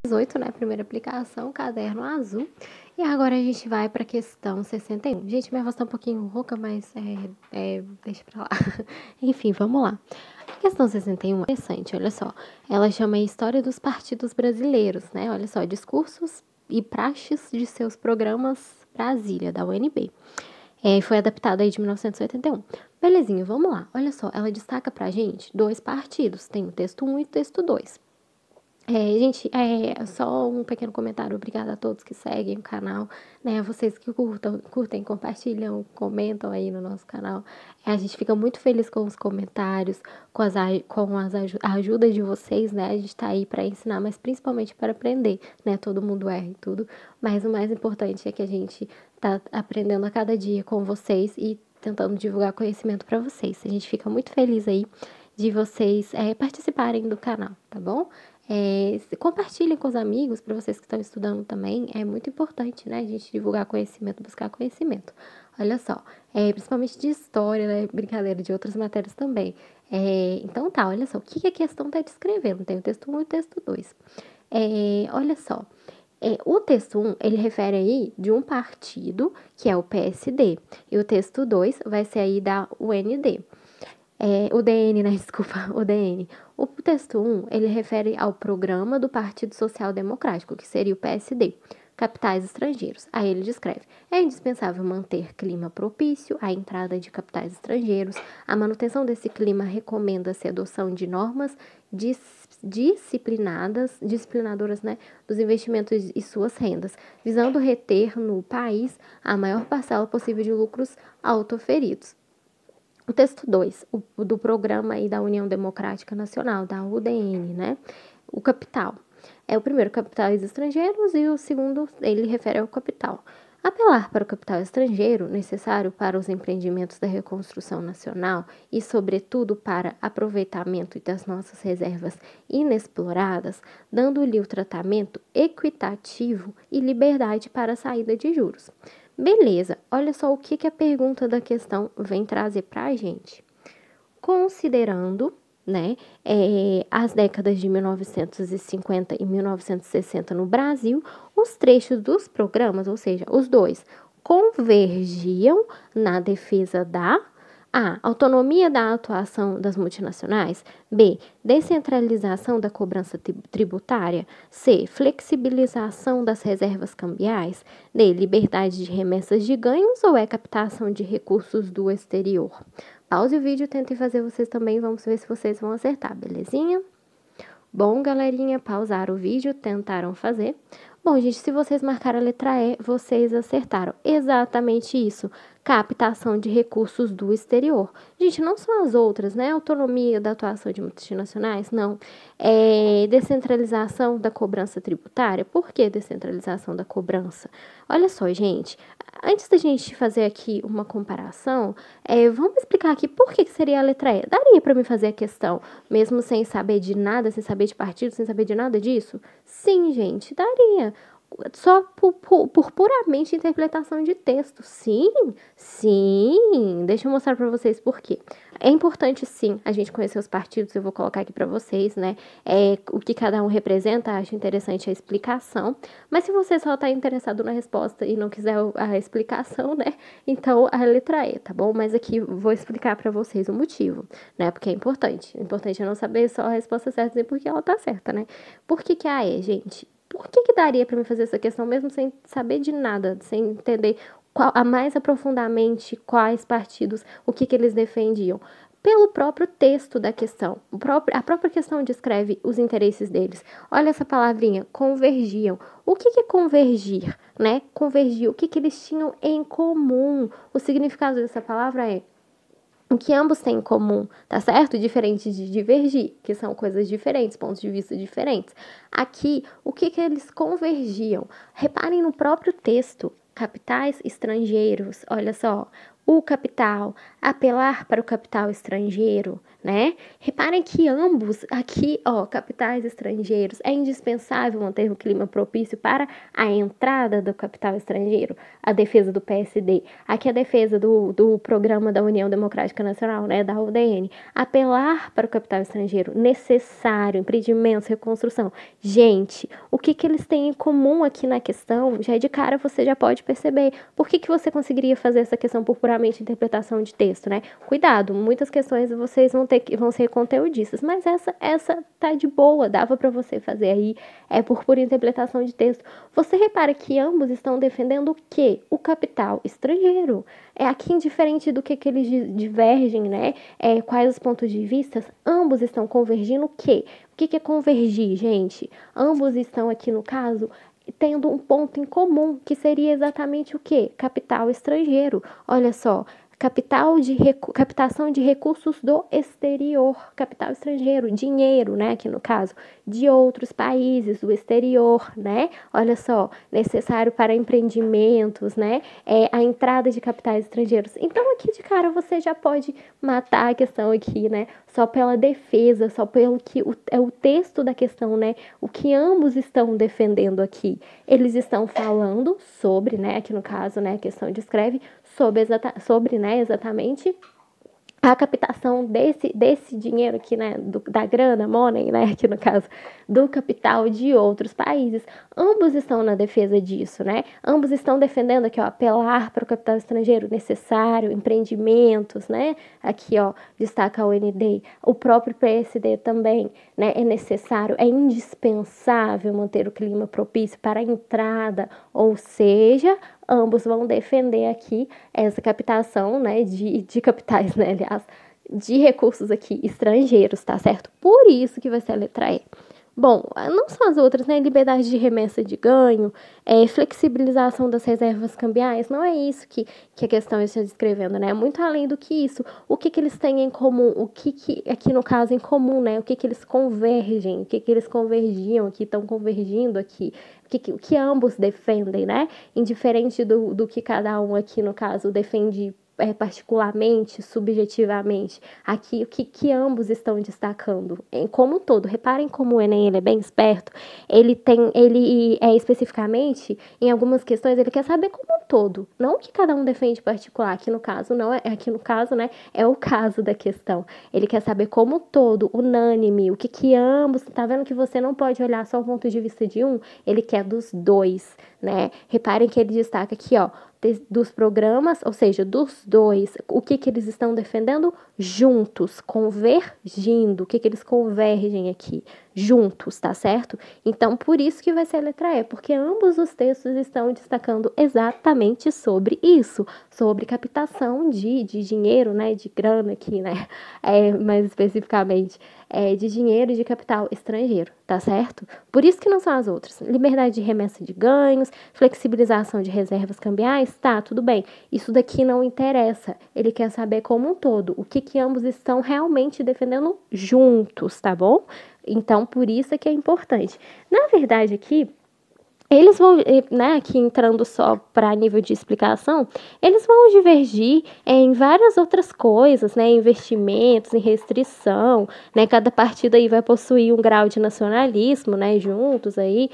18, né? Primeira aplicação, caderno azul. E agora a gente vai para a questão 61. Gente, minha voz tá um pouquinho rouca, mas deixa pra lá. Enfim, vamos lá. A questão 61 é interessante, olha só. Ela chama a História dos Partidos Brasileiros, né? Olha só, discursos e praxes de seus programas Brasília, da UNB. Foi adaptada aí de 1981. Belezinha, vamos lá. Olha só, ela destaca pra gente dois partidos. Tem o texto 1 e o texto 2. Gente, só um pequeno comentário. Obrigada a todos que seguem o canal, né? Vocês que curtem, compartilham, comentam aí no nosso canal. A gente fica muito feliz com os comentários, com a ajuda de vocês, né? A gente tá aí para ensinar, mas principalmente para aprender, né? Todo mundo erra e tudo, mas o mais importante é que a gente tá aprendendo a cada dia com vocês e tentando divulgar conhecimento para vocês. A gente fica muito feliz aí de vocês participarem do canal, tá bom? Compartilhem com os amigos, para vocês que estão estudando também, é muito importante, né, a gente divulgar conhecimento, buscar conhecimento. Olha só, principalmente de história, né, brincadeira, de outras matérias também. Então tá, olha só, o que a questão está descrevendo? Tem o texto 1 e o texto 2. Olha só, o texto 1, ele refere aí de um partido, que é o PSD, e o texto 2 vai ser aí da UND. O DN, né? Desculpa, o DN. O texto 1, ele refere ao programa do Partido Social Democrático, que seria o PSD, capitais estrangeiros. Aí ele descreve: é indispensável manter clima propício à entrada de capitais estrangeiros. A manutenção desse clima recomenda-se a adoção de normas disciplinadoras, né, dos investimentos e suas rendas, visando reter no país a maior parcela possível de lucros autoferidos. O texto 2, do programa aí da União Democrática Nacional, da UDN, né? O capital. O primeiro, capitais estrangeiros, e o segundo, ele refere ao capital. Apelar para o capital estrangeiro, necessário para os empreendimentos da reconstrução nacional e, sobretudo, para aproveitamento das nossas reservas inexploradas, dando-lhe o tratamento equitativo e liberdade para a saída de juros. Beleza, olha só o que a pergunta da questão vem trazer para a gente. Considerando, né, as décadas de 1950 e 1960 no Brasil, os trechos dos programas, ou seja, os dois, convergiam na defesa da A. Autonomia da atuação das multinacionais. B. Descentralização da cobrança tributária. C. Flexibilização das reservas cambiais. D. Liberdade de remessas de ganhos ou captação de recursos do exterior? Pause o vídeo, tentem fazer vocês também, vamos ver se vocês vão acertar, belezinha? Bom, galerinha, pausaram o vídeo, tentaram fazer. Bom, gente, se vocês marcaram a letra E, vocês acertaram. Exatamente isso. Captação de recursos do exterior. Gente, não são as outras, né? Autonomia da atuação de multinacionais, não. Descentralização da cobrança tributária. Por que descentralização da cobrança? Olha só, gente. Antes da gente fazer aqui uma comparação, vamos explicar aqui por que seria a letra E. Daria para me fazer a questão, mesmo sem saber de nada, sem saber de partido, sem saber de nada disso? Sim, gente, daria. Só por puramente interpretação de texto. Sim, sim. Deixa eu mostrar para vocês por quê. É importante, sim, a gente conhecer os partidos. Eu vou colocar aqui para vocês, né? O que cada um representa, acho interessante a explicação. Mas se você só tá interessado na resposta e não quiser a explicação, né? Então, a letra E, tá bom? Mas aqui vou explicar para vocês o motivo, né? Porque é importante. O importante é não saber só a resposta certa e porque ela tá certa, né? Por que a E, gente? Por que daria para me fazer essa questão mesmo sem saber de nada, sem entender mais aprofundadamente quais partidos, o que eles defendiam? Pelo próprio texto da questão. A própria questão descreve os interesses deles. Olha essa palavrinha, convergiam. O que é convergir, né? Convergir, o que eles tinham em comum? O significado dessa palavra é o que ambos têm em comum, tá certo? Diferente de divergir, que são coisas diferentes, pontos de vista diferentes. Aqui, o que eles convergiam? Reparem no próprio texto. Capitais estrangeiros, olha só. O capital, apelar para o capital estrangeiro, né? Reparem que ambos, aqui, ó, capitais estrangeiros, é indispensável manter o clima propício para a entrada do capital estrangeiro, a defesa do PSD, aqui a defesa do programa da União Democrática Nacional, né, da UDN, apelar para o capital estrangeiro, necessário, empreendimentos, reconstrução. Gente, o que eles têm em comum aqui na questão, já de cara você já pode perceber. Por que você conseguiria fazer essa questão por puramente interpretação de texto, né? Cuidado, muitas questões vocês vão ser conteudistas, mas essa tá de boa, dava para você fazer aí, é por pura interpretação de texto. Você repara que ambos estão defendendo o quê? O capital estrangeiro. É aqui indiferente do que eles divergem, né? Quais os pontos de vista, ambos estão convergindo o quê? O que é convergir, gente? Ambos estão aqui, no caso, tendo um ponto em comum, que seria exatamente o quê? Capital estrangeiro. Olha só, captação de recursos do exterior, capital estrangeiro, dinheiro, né, aqui no caso, de outros países, do exterior, né, olha só, necessário para empreendimentos, né, a entrada de capitais estrangeiros. Então, aqui de cara você já pode matar a questão aqui, né, só pela defesa, só pelo que é o texto da questão, né, o que ambos estão defendendo aqui. Eles estão falando sobre, né, aqui no caso, né, a questão descreve sobre, né, exatamente a captação desse dinheiro aqui, né, da grana, money, né, aqui no caso, do capital de outros países. Ambos estão na defesa disso, né? Ambos estão defendendo aqui, ó, apelar para o capital estrangeiro necessário, empreendimentos, né? Aqui, ó, destaca a UND, o próprio PSD também, né? É necessário, é indispensável manter o clima propício para a entrada, ou seja, ambos vão defender aqui essa captação, né, de capitais, né, aliás, de recursos aqui estrangeiros, tá certo? Por isso que vai ser a letra E. Bom, não são as outras, né? Liberdade de remessa de ganho, flexibilização das reservas cambiais, não é isso que a questão está descrevendo, né? Muito além do que isso. O que eles têm em comum, o que aqui no caso em comum, né? O que eles convergem, o que eles convergiam aqui, estão convergindo aqui, o que ambos defendem, né? Indiferente do que cada um aqui no caso defende particularmente, subjetivamente, aqui o que ambos estão destacando, como um todo. Reparem como o Enem ele é bem esperto, ele especificamente, em algumas questões, ele quer saber como um todo, não o que cada um defende particular, aqui no caso, não aqui no caso, né, é o caso da questão, ele quer saber como um todo, unânime, o que ambos, tá vendo que você não pode olhar só o ponto de vista de um, ele quer dos dois, né, reparem que ele destaca aqui, ó, dos programas, ou seja, dos dois, o que eles estão defendendo juntos, convergindo, o que eles convergem aqui, juntos, tá certo? Então, por isso que vai ser a letra E, porque ambos os textos estão destacando exatamente sobre isso, sobre captação de dinheiro, né, de grana aqui, né, mais especificamente, de dinheiro e de capital estrangeiro, tá certo? Por isso que não são as outras. Liberdade de remessa de ganhos, flexibilização de reservas cambiais, tá, tudo bem. Isso daqui não interessa. Ele quer saber como um todo, o que ambos estão realmente defendendo juntos, tá bom? Então, por isso é que é importante. Na verdade, aqui, eles vão, né, aqui entrando só para nível de explicação, eles vão divergir em várias outras coisas, né, investimentos, em restrição, né, cada partido aí vai possuir um grau de nacionalismo, né, juntos aí,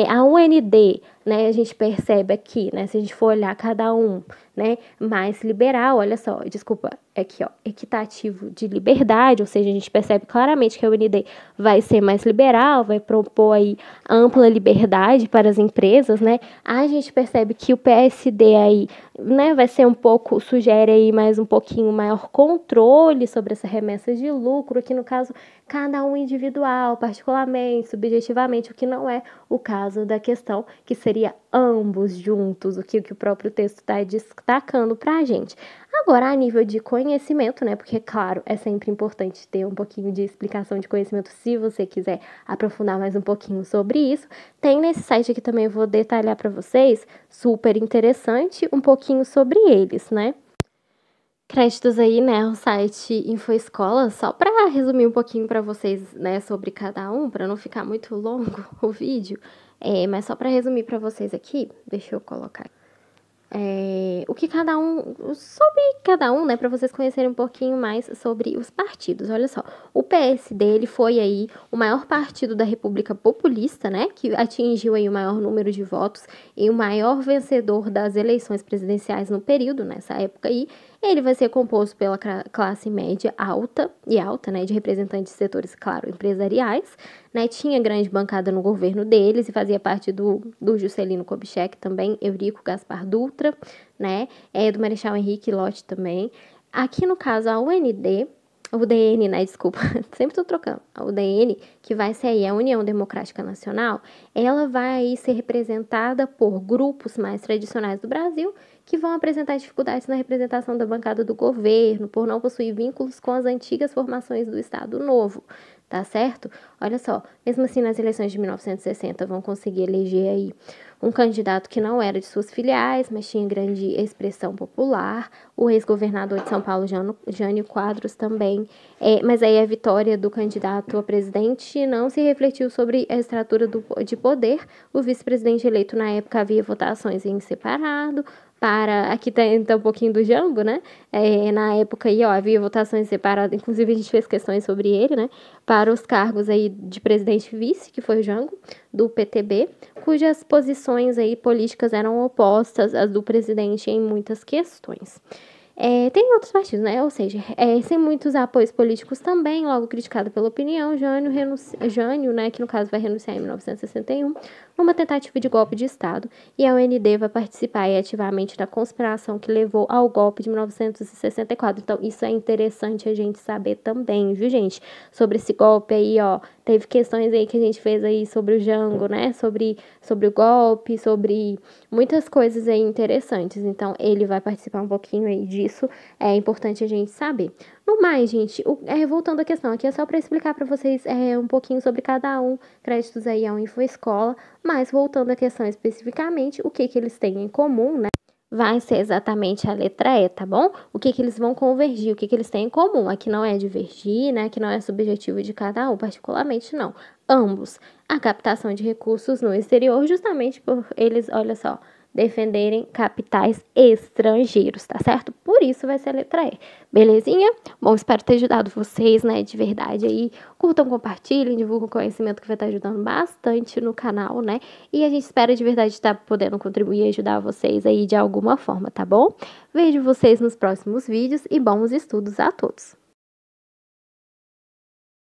a UND, né, a gente percebe aqui, né, se a gente for olhar cada um, né, mais liberal, olha só, desculpa, aqui, ó, equitativo de liberdade, ou seja, a gente percebe claramente que a UND vai ser mais liberal, vai propor aí ampla liberdade para as empresas, né, a gente percebe que o PSD aí, né, vai ser um pouco, sugere aí mais um pouquinho maior controle sobre essa remessa de lucro, aqui no caso, cada um individual, particularmente, subjetivamente, o que não é o caso da questão, que seria ambos juntos, o que o próprio texto está destacando para a gente. Agora, a nível de conhecimento, né, porque, claro, é sempre importante ter um pouquinho de explicação de conhecimento, se você quiser aprofundar mais um pouquinho sobre isso, tem nesse site aqui também, eu vou detalhar para vocês, super interessante, um pouquinho sobre eles, né. Créditos aí, né, o site InfoEscola, só para resumir um pouquinho para vocês, né, sobre cada um, para não ficar muito longo o vídeo, mas só para resumir para vocês aqui, deixa eu colocar aqui. o que cada um, sobre cada um, né, para vocês conhecerem um pouquinho mais sobre os partidos. Olha só, o PSD, ele foi aí o maior partido da República Populista, né, que atingiu aí o maior número de votos e o maior vencedor das eleições presidenciais no período, nessa época aí. Ele vai ser composto pela classe média alta, né, de representantes de setores, claro, empresariais, né, tinha grande bancada no governo deles e fazia parte do Juscelino Kubitschek também, Eurico Gaspar Dutra, né, do Marechal Henrique Lott também. Aqui no caso a UND, o DN, né, desculpa, sempre tô trocando, a UDN, que vai ser aí a União Democrática Nacional, ela vai aí ser representada por grupos mais tradicionais do Brasil, que vão apresentar dificuldades na representação da bancada do governo, por não possuir vínculos com as antigas formações do Estado Novo, tá certo? Olha só, mesmo assim nas eleições de 1960 vão conseguir eleger aí um candidato que não era de suas filiais, mas tinha grande expressão popular, o ex-governador de São Paulo, Jânio Quadros, também, mas aí a vitória do candidato a presidente não se refletiu sobre a estrutura de poder, o vice-presidente eleito na época havia votações em separado, aqui tá um pouquinho do Jango, né, na época aí, ó, havia votações separadas, inclusive a gente fez questões sobre ele, né, para os cargos aí de presidente e vice, que foi o Jango, do PTB, cujas posições aí políticas eram opostas às do presidente em muitas questões. Tem outros partidos, né? Ou seja, sem muitos apoios políticos também, logo criticado pela opinião, Jânio, né, que no caso vai renunciar em 1961, numa tentativa de golpe de Estado, e a UND vai participar ativamente da conspiração que levou ao golpe de 1964. Então, isso é interessante a gente saber também, viu, gente? Sobre esse golpe aí, ó, teve questões aí que a gente fez aí sobre o Jango, né? Sobre o golpe, sobre muitas coisas aí interessantes. Então, ele vai participar um pouquinho aí disso. É importante a gente saber. No mais, gente, voltando à questão, aqui é só para explicar para vocês um pouquinho sobre cada um, créditos aí ao InfoEscola, mas voltando à questão especificamente, o que eles têm em comum, né? Vai ser exatamente a letra E, tá bom? O que eles vão convergir, o que eles têm em comum. Aqui não é divergir, né? Aqui não é subjetivo de cada um, particularmente não. Ambos, a captação de recursos no exterior, justamente por eles, olha só, defenderem capitais estrangeiros, tá certo? Por isso vai ser a letra E. Belezinha? Bom, espero ter ajudado vocês, né, de verdade aí. Curtam, compartilhem, divulguem o conhecimento que vai estar ajudando bastante no canal, né? E a gente espera de verdade estar podendo contribuir e ajudar vocês aí de alguma forma, tá bom? Vejo vocês nos próximos vídeos e bons estudos a todos!